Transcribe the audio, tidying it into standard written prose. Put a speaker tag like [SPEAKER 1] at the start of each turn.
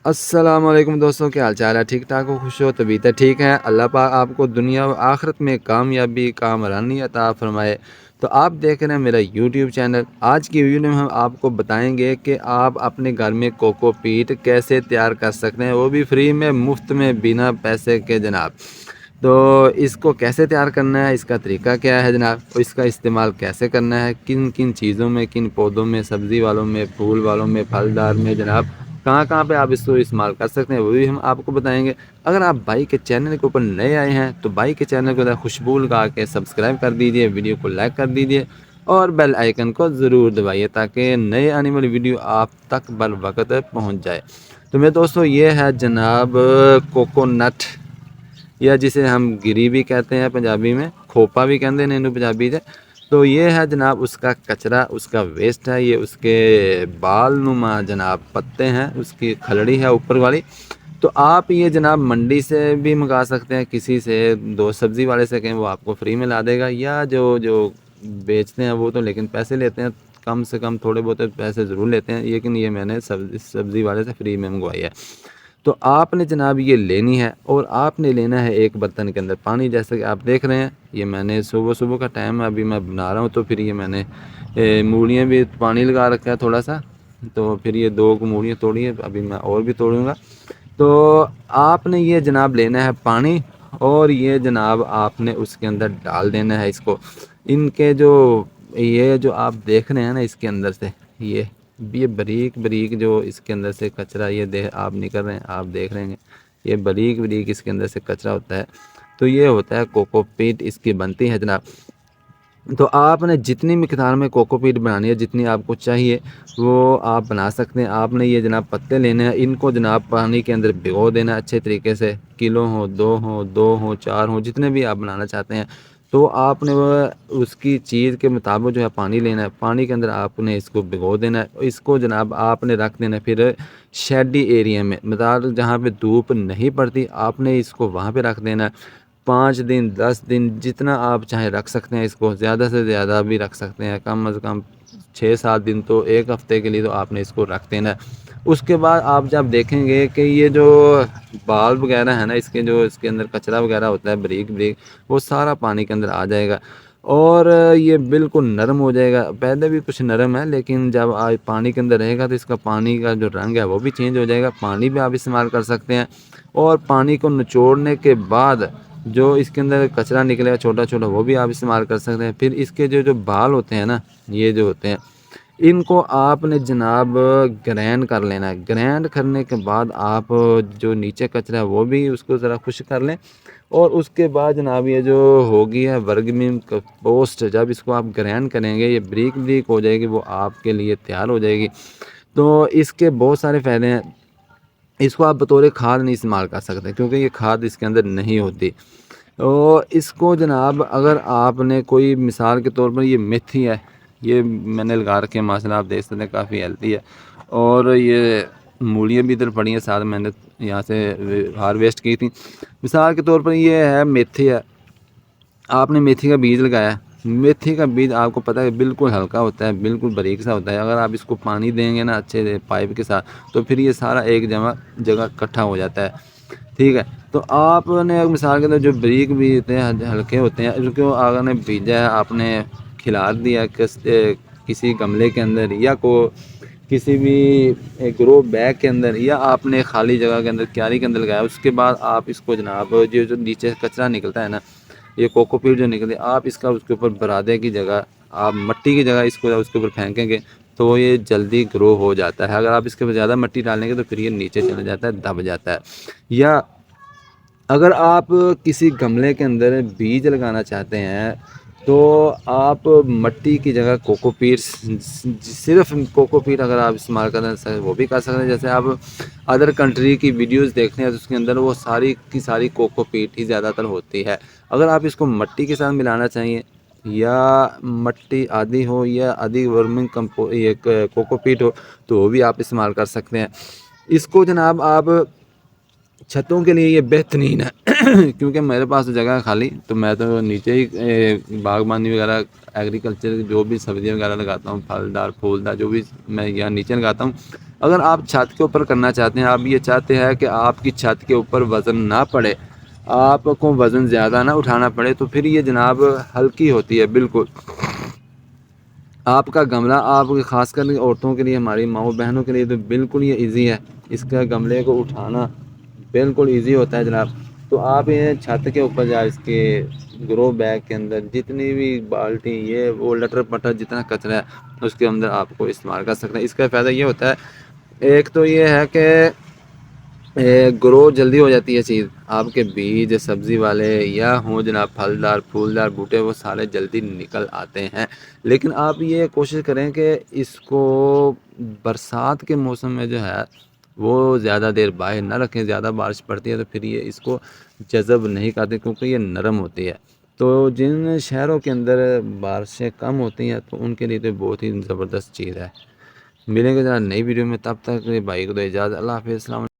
[SPEAKER 1] अस्सलाम वालेकुम दोस्तों, क्या हाल चाल है? ठीक ठाक हो, खुश हो, तबीयत ठीक है। अल्लाह पाक आपको दुनिया व आखिरत में कामयाबी कामरानी अता फरमाए। तो आप देख रहे हैं मेरा यूट्यूब चैनल। आज की वीडियो में हम आपको बताएंगे कि आप अपने घर में कोकोपीट कैसे तैयार कर सकते हैं, वो भी फ्री में, मुफ्त में, बिना पैसे के जनाब। तो इसको कैसे तैयार करना है, इसका तरीका क्या है जनाब, और इसका इस्तेमाल कैसे करना है, किन किन चीज़ों में, किन पौधों में, सब्ज़ी वालों में, फूल वालों में, फलदार में जनाब, कहाँ कहाँ पे आप इसको इस्तेमाल कर सकते हैं, वो भी हम आपको बताएंगे। अगर आप भाई के चैनल के ऊपर नए आए हैं तो भाई के चैनल को खुशबू लगा के सब्सक्राइब कर दीजिए, वीडियो को लाइक कर दीजिए और बेल आइकन को ज़रूर दबाइए ताकि नए आने वाली वीडियो आप तक बर वक्त पहुँच जाए। तो मेरे दोस्तों, ये है जनाब कोकोनट, या जिसे हम गिरी भी कहते हैं पंजाबी में, खोपा भी कहते हैं नैनू पंजाबी से। तो ये है जनाब उसका कचरा, उसका वेस्ट है, ये उसके बाल नुमा जनाब पत्ते हैं, उसकी खलड़ी है ऊपर वाली। तो आप ये जनाब मंडी से भी मंगा सकते हैं, किसी से, दो सब्ज़ी वाले से कहें वो आपको फ्री में ला देगा, या जो जो बेचते हैं वो तो लेकिन पैसे लेते हैं, कम से कम थोड़े बहुत पैसे ज़रूर लेते हैं, लेकिन ये मैंने सब्ज़ी वाले से फ्री में मंगवाई है। तो आपने जनाब ये लेनी है और आपने लेना है एक बर्तन के अंदर पानी, जैसे कि आप देख रहे हैं। ये मैंने सुबह सुबह का टाइम है, अभी मैं बना रहा हूँ, तो फिर ये मैंने मूलियाँ भी पानी लगा रखा है थोड़ा सा, तो फिर ये दो मूलियाँ तोड़ी है, अभी मैं और भी तोड़ूँगा। तो आपने ये जनाब लेना है पानी, और ये जनाब आपने उसके अंदर डाल देना है इसको। इनके जो, ये जो आप देख रहे हैं ना, इसके अंदर से ये बारीक बारीक जो इसके अंदर से कचरा ये आप निकल रहे हैं, आप देख रहे हैं, ये बारीक बारीक इसके अंदर से कचरा होता है। तो ये होता है कोकोपीट, इसकी बनती है जनाब। तो आपने जितनी मिकदार में कोकोपीट बनानी है, जितनी आपको चाहिए वो आप बना सकते हैं। आपने ये जनाब पत्ते लेने हैं, इनको जनाब पानी के अंदर भिगो देना अच्छे तरीके से, किलो हो, दो हो, चार हो, जितने भी आप बनाना चाहते हैं। तो आपने वह उसकी चीज़ के मुताबिक जो है पानी लेना है, पानी के अंदर आपने इसको भिगो देना है। इसको जनाब आपने रख देना है फिर शेडी एरिया में, मतलब जहाँ पे धूप नहीं पड़ती, आपने इसको वहाँ पे रख देना है। 5 दिन, 10 दिन, जितना आप चाहें रख सकते हैं इसको, ज़्यादा से ज़्यादा भी रख सकते हैं, कम से कम 6-7 दिन, तो 1 हफ़्ते के लिए तो आपने इसको रख देना है। उसके बाद आप जब देखेंगे कि ये जो बाल वगैरह है ना, इसके जो इसके अंदर कचरा वगैरह होता है बारीक बारीक, वो सारा पानी के अंदर आ जाएगा और ये बिल्कुल नरम हो जाएगा। पहले भी कुछ नरम है, लेकिन जब आप पानी के अंदर रहेगा तो इसका पानी का जो रंग है वो भी चेंज हो जाएगा। पानी भी आप इस्तेमाल कर सकते हैं, और पानी को निचोड़ने के बाद जो इसके अंदर कचरा निकलेगा छोटा छोटा, वो भी आप इस्तेमाल कर सकते हैं। फिर इसके जो जो बाल होते हैं ना, ये जो होते हैं, इनको आपने जनाब ग्राइंड कर लेना है। ग्राइंड करने के बाद आप जो नीचे कचरा है वो भी उसको ज़रा खुश कर लें, और उसके बाद जनाब ये जो होगी है वर्गमीम कंपोस्ट, जब इसको आप ग्राइंड करेंगे ये ब्रीक ब्रीक हो जाएगी, वो आपके लिए तैयार हो जाएगी। तो इसके बहुत सारे फ़ायदे हैं। इसको आप बतौर खाद नहीं इस्तेमाल कर सकते, क्योंकि ये खाद इसके अंदर नहीं होती। तो इसको जनाब अगर आपने कोई, मिसाल के तौर पर ये मेथी है, ये मैंने लगा रखी है माशाल्लाह, आप देख सकते हैं काफ़ी हेल्दी है। और ये मूलियाँ भी इधर पड़ी हैं, साथ मैंने यहाँ से हारवेस्ट की थी। मिसाल के तौर पर ये है मेथी है, आपने मेथी का बीज लगाया। मेथी का बीज आपको पता है बिल्कुल हल्का होता है, बिल्कुल बारीक सा होता है। अगर आप इसको पानी देंगे ना अच्छे से पाइप के साथ, तो फिर ये सारा एक जगह इकट्ठा हो जाता है। ठीक है, तो आपने अगर मिसाल के अंदर जो बारीक बीज होते हैं, हल्के होते हैं, उनको आपने बीजा है, आपने खिला दिया किसी गमले के अंदर, या को किसी भी ग्रो बैग के अंदर, या आपने खाली जगह के अंदर क्यारी के अंदर लगाया। उसके बाद आप इसको जनाब जो जो नीचे कचरा निकलता है ना, ये कोकोपीट जो निकले, आप इसका उसके ऊपर बरादे की जगह, आप मट्टी की जगह इसको उसके ऊपर फेंकेंगे तो ये जल्दी ग्रो हो जाता है। अगर आप इसके ऊपर ज़्यादा मट्टी डालेंगे तो फिर ये नीचे चला जाता है, दब जाता है। या अगर आप किसी गमले के अंदर बीज लगाना चाहते हैं, तो आप मट्टी की जगह कोकोपीट, सिर्फ कोकोपीट अगर आप इस्तेमाल करना चाहें वो भी कर सकते हैं। जैसे आप अदर कंट्री की वीडियोस देखते हैं तो उसके अंदर वो सारी की सारी कोकोपीट ही ज़्यादातर होती है। अगर आप इसको मट्टी के साथ मिलाना चाहिए, या मट्टी आधी हो या आधी वर्मिंग कंपो ये कोकोपीट हो, तो वो भी आप इस्तेमाल कर सकते हैं। इसको जनाब आप छतों के लिए ये बेहतरीन है क्योंकि मेरे पास तो जगह है खाली, तो मैं तो नीचे ही बागबानी वगैरह, एग्रीकल्चर जो भी सब्जियां वगैरह लगाता हूँ, फलदार फूलदार जो भी मैं यहाँ नीचे लगाता हूँ। अगर आप छत के ऊपर करना चाहते हैं, आप ये चाहते हैं कि आपकी छत के ऊपर वज़न ना पड़े, आपको वज़न ज़्यादा ना उठाना पड़े, तो फिर ये जनाब हल्की होती है बिल्कुल। आपका गमला, आप ख़ासकर औरतों के लिए, हमारी माँओं बहनों के लिए तो बिल्कुल ये ईज़ी है। इसका गमले को उठाना बिल्कुल ईज़ी होता है जनाब। तो आप ये छत के ऊपर या इसके ग्रो बैग के अंदर जितनी भी बाल्टी ये वो लटर-पटर जितना कचरा है, उसके अंदर आपको इस्तेमाल कर सकते हैं। इसका फ़ायदा ये होता है, एक तो ये है कि ग्रो जल्दी हो जाती है चीज़, आपके बीज सब्ज़ी वाले या हों जनाब फलदार फूलदार बूटे, वो सारे जल्दी निकल आते हैं। लेकिन आप ये कोशिश करें कि इसको बरसात के मौसम में जो है वो ज़्यादा देर बाहर ना रखें। ज़्यादा बारिश पड़ती है तो फिर ये इसको जज़ब नहीं करते, क्योंकि ये नरम होती है। तो जिन शहरों के अंदर बारिशें कम होती हैं तो उनके लिए तो बहुत ही ज़बरदस्त चीज़ है। मिलेंगे जरा नई वीडियो में, तब तक भाई को दो इजाज़त। अल्लाह हाफ़िज़।